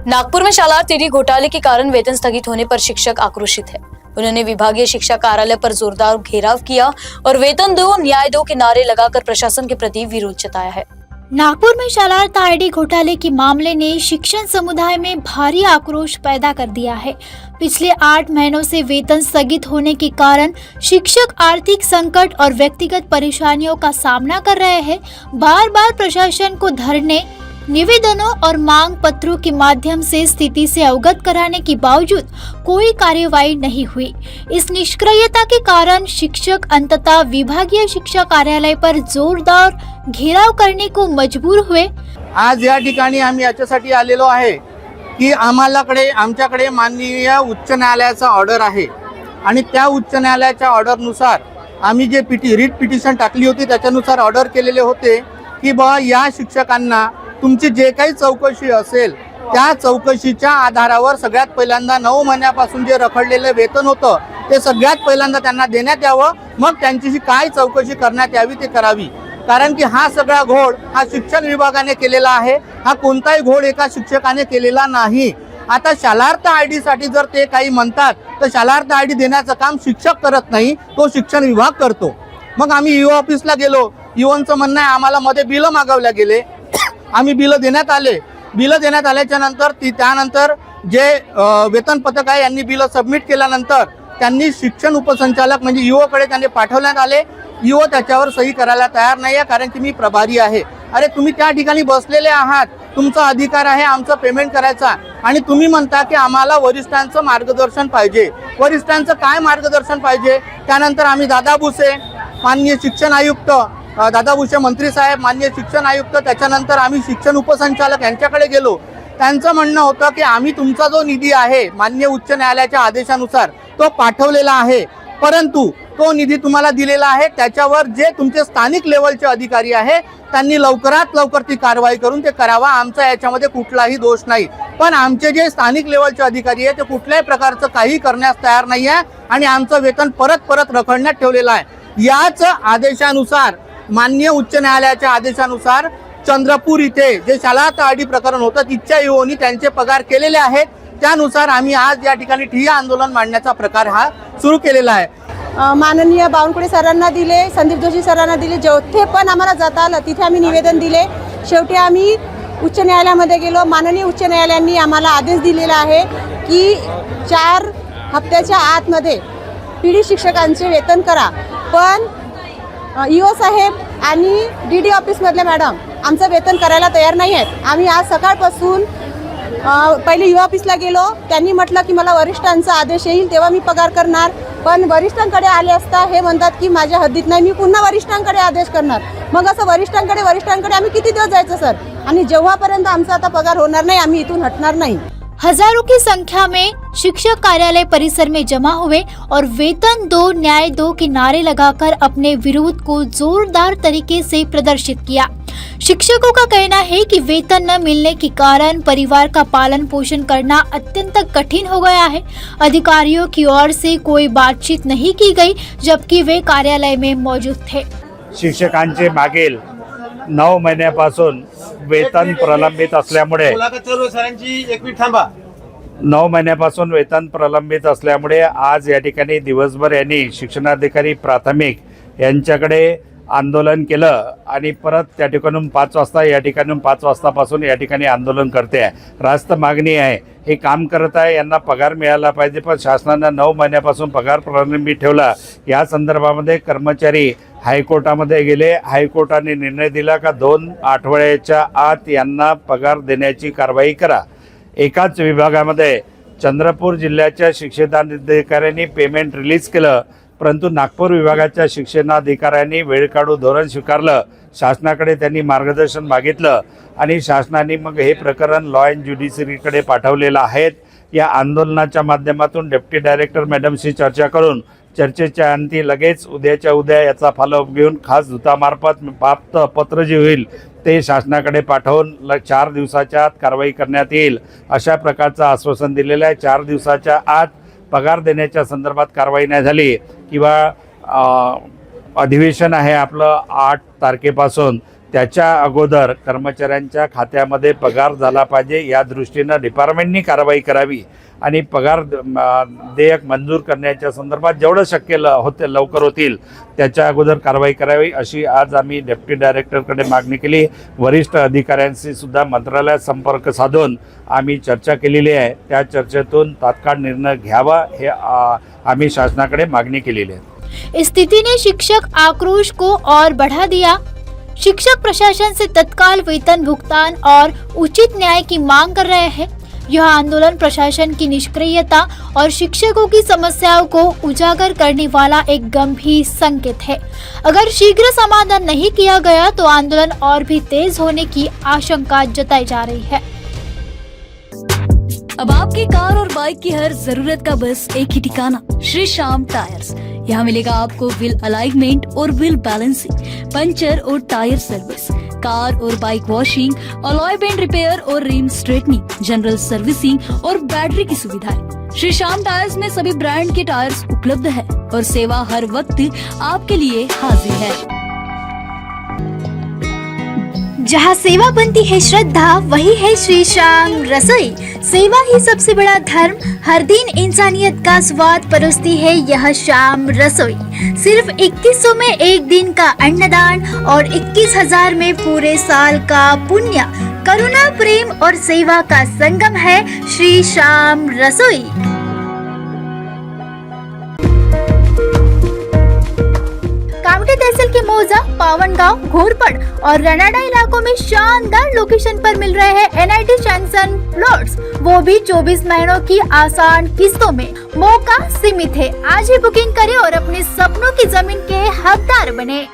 नागपुर में शालार टीडी घोटाले के कारण वेतन स्थगित होने पर शिक्षक आक्रोशित है। उन्होंने विभागीय शिक्षा कार्यालय पर जोरदार घेराव किया और वेतन दो न्याय दो के नारे लगाकर प्रशासन के प्रति विरोध जताया है। नागपुर में शालार टीडी घोटाले के मामले ने शिक्षण समुदाय में भारी आक्रोश पैदा कर दिया है। पिछले 8 महीनों से वेतन स्थगित होने के कारण शिक्षक आर्थिक संकट और व्यक्तिगत परेशानियों का सामना कर रहे हैं। बार बार प्रशासन को धरने, निवेदनों और मांग पत्रों के माध्यम से स्थिति से अवगत कराने के बावजूद कोई कार्यवाही नहीं हुई। इस निष्क्रियता के कारण शिक्षक अंततः विभागीय शिक्षा कार्यालय पर जोरदार घेराव करने को मजबूर हुए। आज या ठिकाणी आम्ही याच्यासाठी आलेलो आहे की आमच्याकडे माननीय उच्च न्यायालयाचा ऑर्डर आहे आणि त्या उच्च न्यायालयाच्या ऑर्डरनुसार आम्ही जे रीट पिटिशन टाकली होती त्याच्यानुसार ऑर्डर केलेले होते की बा या शिक्षकांना तुमची जे काही चौकशी असेल त्या चौकशीच्या आधारावर सगळ्यात पहिल्यांदा 9 महिन्यापासून जे रखडलेले वेतन होतं ते सगळ्यात पहिल्यांदा त्यांना देण्यात यावं, मग त्यांची काय चौकशी करण्यात यावी ते करावी। कारण की हा सगळा घोळ हा शिक्षण विभागाने केलेला आहे, हा कोणताही घोळ एका शिक्षकाने केलेला नाही। आता शालार्थ आयडी साठी जर ते काही म्हणतात तर शालार्थ आयडी देण्याचं काम शिक्षक करत नाही, तो शिक्षण विभाग करतो। मग आम्ही ईओ ऑफिसला गेलो, ईओचं म्हणणं आहे आम्हाला मध्ये बिल मागवल्या गेले, आम्ही बिल देण्यात आल्याच्या नंतर त्यानंतर जे वेतन पथक आहे यांनी बिल सबमिट केल्यानंतर त्यांनी शिक्षण उपसंचालक म्हणजे ईओ कडे त्यांनी पाठवण्यात आले। ईओ त्याच्यावर सही करायला तयार नाही आहे कारण की मी प्रभारी आहे। अरे तुम्ही त्या ठिकाणी बसलेले आहात, तुमचा अधिकार आहे आमचं पेमेंट करायचा आणि तुम्ही म्हणता की आम्हाला वरिष्ठांचं मार्गदर्शन पाहिजे। वरिष्ठांचं काय मार्गदर्शन पाहिजे? त्यानंतर आम्ही दादा भुसे माननीय शिक्षण आयुक्त, दादा भुसे मंत्री साहेब, माननीय शिक्षण आयुक्त, त्याच्यानंतर आम्ही शिक्षण उपसंचालक यांच्याकडे गेलो। त्यांचं म्हणणं होतं की आम्ही तुमचा जो निधी आहे माननीय उच्च न्यायालयाच्या आदेशानुसार तो पाठवलेला आहे, परंतु तो निधी तुम्हाला दिलेला आहे त्याच्यावर जे तुमचे स्थानिक लेवलचे अधिकारी आहे त्यांनी लवकरात लवकर ती कारवाई करून ते करावा। आमचा याच्यामध्ये कुठलाही दोष नाही, पण आमचे जे स्थानिक लेवलचे अधिकारी आहे ते कुठल्याही प्रकारचं काही करण्यास तयार नाही आहे आणि आमचं वेतन परत रखडण्यात ठेवलेलं आहे। याच आदेशानुसार माननीय उच्च न्यायालयाच्या आदेशानुसार चंद्रपूर इथे जे शालार्थ आयडी प्रकरण होतं तिच्या ईओनी त्यांचे पगार केलेले आहेत। त्यानुसार आम्ही आज या ठिकाणी ठिय्या आंदोलन मांडण्याचा प्रकार हा सुरू केलेला आहे। माननीय बावनकुळे सरांना दिले, संदीप जोशी सरांना दिले, जेथे पण आम्हाला जाता आलं तिथे आम्ही निवेदन दिले। शेवटी आम्ही उच्च न्यायालयामध्ये गेलो। माननीय उच्च न्यायालयाने आम्हाला आदेश दिलेला आहे की 4 हप्त्याच्या आतमध्ये पीडी शिक्षकांचे वेतन करा, पण ईओ साहेब आणि डीडी ऑफिसमधले मॅडम आमचं वेतन करायला तयार नाही आहेत। आम्ही आज सकाळपासून पहिले ईओ ऑफिसला गेलो, त्यांनी म्हटलं की मला वरिष्ठांचा आदेश येईल तेव्हा मी पगार करणार, पण वरिष्ठांकडे आले असता हे म्हणतात की माझ्या हद्दीत नाही, मी पुन्हा वरिष्ठांकडे आदेश करणार। मग असं वरिष्ठांकडे आम्ही किती दिवस जायचं सर? आणि जेव्हापर्यंत आमचा आता पगार होणार नाही आम्ही इथून हटणार नाही। हजारों की संख्या में शिक्षक कार्यालय परिसर में जमा हुए और वेतन दो न्याय दो के नारे लगाकर अपने विरोध को जोरदार तरीके से प्रदर्शित किया। शिक्षकों का कहना है कि वेतन न मिलने के कारण परिवार का पालन पोषण करना अत्यंत कठिन हो गया है। अधिकारियों की ओर से कोई बातचीत नहीं की गई, जबकि वे कार्यालय में मौजूद थे। शिक्षकांचे मागील 9 महिन्यापासून वेतन प्रलंबित असल्यामुळे 9 महिन्यापासून वेतन प्रलंबित असल्यामुळे आज या ठिकाणी दिवसभर यांनी शिक्षणाधिकारी प्राथमिक यांच्याकडे आंदोलन केलं आणि परत त्या ठिकाणून 5 वाजता या ठिकाणून 5 वाजतापासून या ठिकाणी आंदोलन करते आहे। रास्त मागणी आहे, हे काम करत आहे, यांना पगार मिळाला पाहिजे, पण शासनानं 9 महिन्यापासून पगार प्रलंबित ठेवला। या संदर्भामध्ये कर्मचारी हायकोर्टामध्ये गेले। हायकोर्टाने निर्णय दिला का 2 आठवड्याच्या आत यांना पगार देण्याची कारवाई करा। एकाच विभागामध्ये चंद्रपूर जिल्ह्याच्या शिक्षणाधिकाऱ्यांनी पेमेंट रिलीज केलं, परंतु नागपूर विभागाच्या शिक्षणाधिकाऱ्यांनी वेळ काढू धोरण स्वीकारलं। शासनाकडे त्यांनी मार्गदर्शन मागितलं आणि शासनाने मग हे प्रकरण लॉ अँड ज्युडिशरीकडे पाठवलेलं आहे। या आंदोलनाच्या माध्यमातून डेप्टी डायरेक्टर मॅडमशी चर्चा करून चर्चेच्या अंती लगेच उद्याच्या उद्या याचा फॉलोअप घेऊन खास दूतामार्फत प्राप्त पत्र जे होईल ते शासनाकडे पाठवून 4 दिवसाच्या आत कारवाई करण्यात येईल अशा प्रकारचं आश्वासन दिलेलं आहे। 4 दिवसाच्या आत पगार देण्याच्या संदर्भात कारवाई नाही झाली किंवा अधिवेशन आहे आपलं 8 तारखेपासून, त्याच्या अगोदर कर्मचाऱ्यांच्या खात्यामध्ये पगार झाला पाहिजे, या दृष्टीनं डिपार्टमेंटनी कारवाई करावी आणि पगार देयक मंजूर करण्याच्या संदर्भात जेवढं शक्य लवकर होतील त्याच्या अगोदर कारवाई करावी, अशी आज आम्ही डेप्युटी डायरेक्टरकडे मागणी केली. वरिष्ठ अधिकाऱ्यांशी सुद्धा मंत्रालयात संपर्क साधून आम्ही चर्चा केलेली आहे. त्या चर्चेतून तात्काळ निर्णय घ्यावा हे आम्ही शासनाकडे मागणी केलेली आहे. इस स्थिति ने शिक्षक आक्रोश को और बढ़ा दिया। शिक्षक प्रशासन से तत्काल वेतन भुगतान और उचित न्याय की मांग कर रहे हैं। यह आंदोलन प्रशासन की निष्क्रियता और शिक्षकों की समस्याओं को उजागर करने वाला एक गंभीर संकेत है। अगर शीघ्र समाधान नहीं किया गया तो आंदोलन और भी तेज होने की आशंका जताई जा रही है। अब आपकी कार और बाइक की हर जरूरत का बस एक ही ठिकाना, श्री श्याम टायर्स। यहाँ मिलेगा आपको व्हील अलाइनमेंट और व्हील बैलेंसिंग, पंचर और टायर सर्विस, कार और bike washing, alloy bend repair और रिम स्ट्रेटनिंग, जनरल सर्विसिंग और बैटरी की सुविधाएं। श्री श्याम टायर्स में सभी ब्रांड के टायर्स उपलब्ध है और सेवा हर वक्त आपके लिए हाजिर है। जहाँ सेवा बनती है श्रद्धा, वही है श्री श्याम रसोई। सेवा ही सबसे बड़ा धर्म, हर दिन इंसानियत का स्वाद परोसती है यह श्याम रसोई। सिर्फ 2100 में एक दिन का अन्नदान और 21,000 में पूरे साल का पुण्य। करुणा, प्रेम और सेवा का संगम है श्री श्याम रसोई। कामठी तहसील के मौजा, पावनगांव, घोरपड़ और रनाडा इलाकों में शानदार लोकेशन पर मिल रहे हैं NIT सैंक्शन प्लॉट्स, वो भी 24 महीनों की आसान किस्तों में। मौका सीमित है, आज ही बुकिंग करें और अपने सपनों की जमीन के हकदार बने।